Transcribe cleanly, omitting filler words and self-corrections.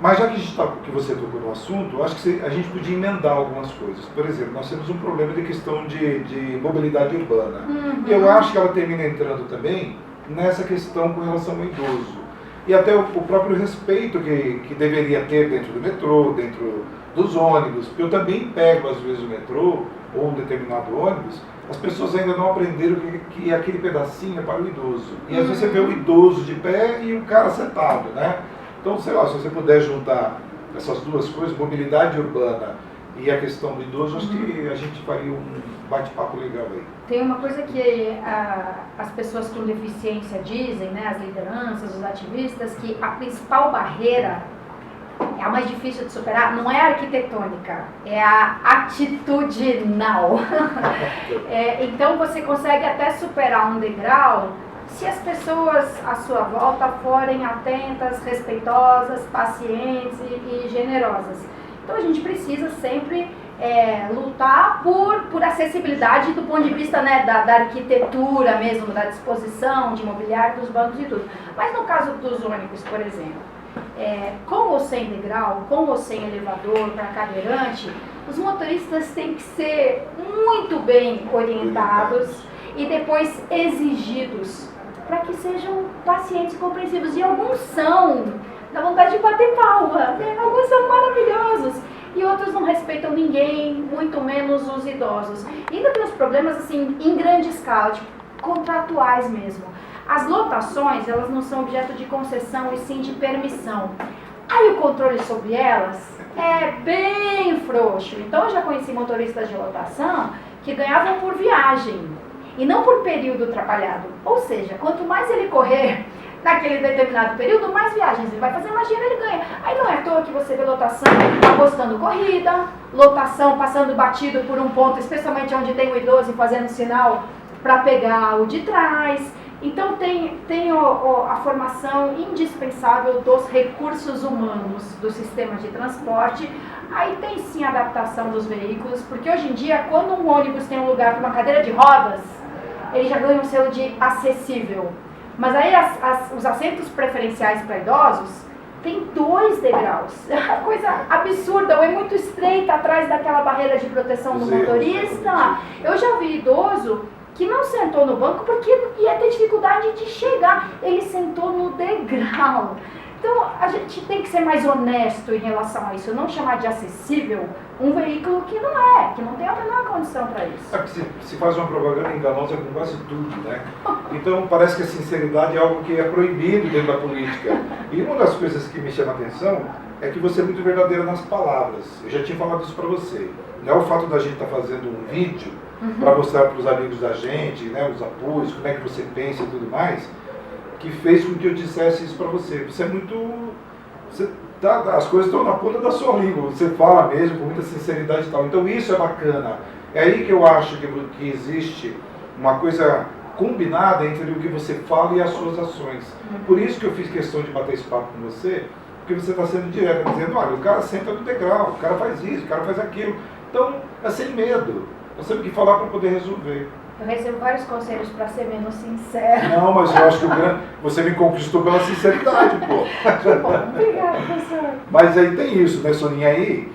Mas já que, que você tocou no assunto, eu acho que a gente podia emendar algumas coisas. Por exemplo, nós temos um problema de questão de mobilidade urbana. E eu acho que ela termina entrando também nessa questão com relação ao idoso. E até o próprio respeito que deveria ter dentro do metrô, dentro dos ônibus. Porque eu também pego, às vezes, o metrô ou um determinado ônibus, as pessoas ainda não aprenderam que aquele pedacinho é para o idoso. E às vezes você vê o idoso de pé e o cara sentado, né? Então, sei lá, se você puder juntar essas duas coisas, mobilidade urbana e a questão do idoso, acho que a gente faria um bate-papo legal aí. Tem uma coisa que as pessoas com deficiência dizem, né, as lideranças, os ativistas, que a principal barreira, a mais difícil de superar, não é a arquitetônica, é a atitudinal. Então você consegue até superar um degrau se as pessoas à sua volta forem atentas, respeitosas, pacientes e generosas. Então a gente precisa sempre lutar por acessibilidade do ponto de vista, né, da arquitetura mesmo, da disposição de mobiliário dos bancos e tudo. Mas no caso dos ônibus, por exemplo, com ou sem degrau, com ou sem elevador para cadeirante, os motoristas têm que ser muito bem orientados e depois exigidos para que sejam pacientes e compreensivos. E alguns são, dá vontade de bater palma, né? Alguns são maravilhosos. E outros não respeitam ninguém, muito menos os idosos. E ainda tem os problemas, assim, em grande escala, tipo, contratuais mesmo. As lotações, elas não são objeto de concessão e sim de permissão. Aí o controle sobre elas é bem frouxo. Então eu já conheci motoristas de lotação que ganhavam por viagem e não por período trabalhado. Ou seja, quanto mais ele correr naquele determinado período, mais viagens ele vai fazer, mais dinheiro ele ganha. Aí não é à toa que você vê lotação apostando corrida, lotação passando batido por um ponto, especialmente onde tem o idoso fazendo sinal para pegar o de trás. Então tem a formação indispensável dos recursos humanos do sistema de transporte. Aí tem sim a adaptação dos veículos, porque hoje em dia, quando um ônibus tem um lugar para uma cadeira de rodas, ele já ganha um selo de acessível. Mas aí os assentos preferenciais para idosos tem 2 degraus. É uma coisa absurda, ou é muito estreita atrás daquela barreira de proteção do motorista. Eu já vi idoso que não sentou no banco porque ia ter dificuldade de chegar. Ele sentou no degrau. Então, a gente tem que ser mais honesto em relação a isso, não chamar de acessível um veículo que não tem a menor condição para isso. Se faz uma propaganda enganosa com quase tudo, né? Então, parece que a sinceridade é algo que é proibido dentro da política. E uma das coisas que me chama a atenção é que você é muito verdadeira nas palavras. Eu já tinha falado isso para você. Não é o fato da gente estar fazendo um vídeo para mostrar para os amigos da gente, né, os apoios, como é que você pensa e tudo mais, que fez com que eu dissesse isso para você. Você é muito... as coisas estão na ponta da sua língua, você fala mesmo com muita sinceridade e tal. Então isso é bacana. É aí que eu acho que existe uma coisa combinada entre o que você fala e as suas ações. Por isso que eu fiz questão de bater esse papo com você, porque você está sendo direto, dizendo, olha, o cara senta no degrau, o cara faz isso, o cara faz aquilo. Então, é sem medo. Nós temos que falar para poder resolver. Eu recebo vários conselhos para ser menos sincero. Não, mas eu acho que você me conquistou pela sinceridade, pô. Que bom, obrigada, professor. Mas aí tem isso, né, Soninha? Aí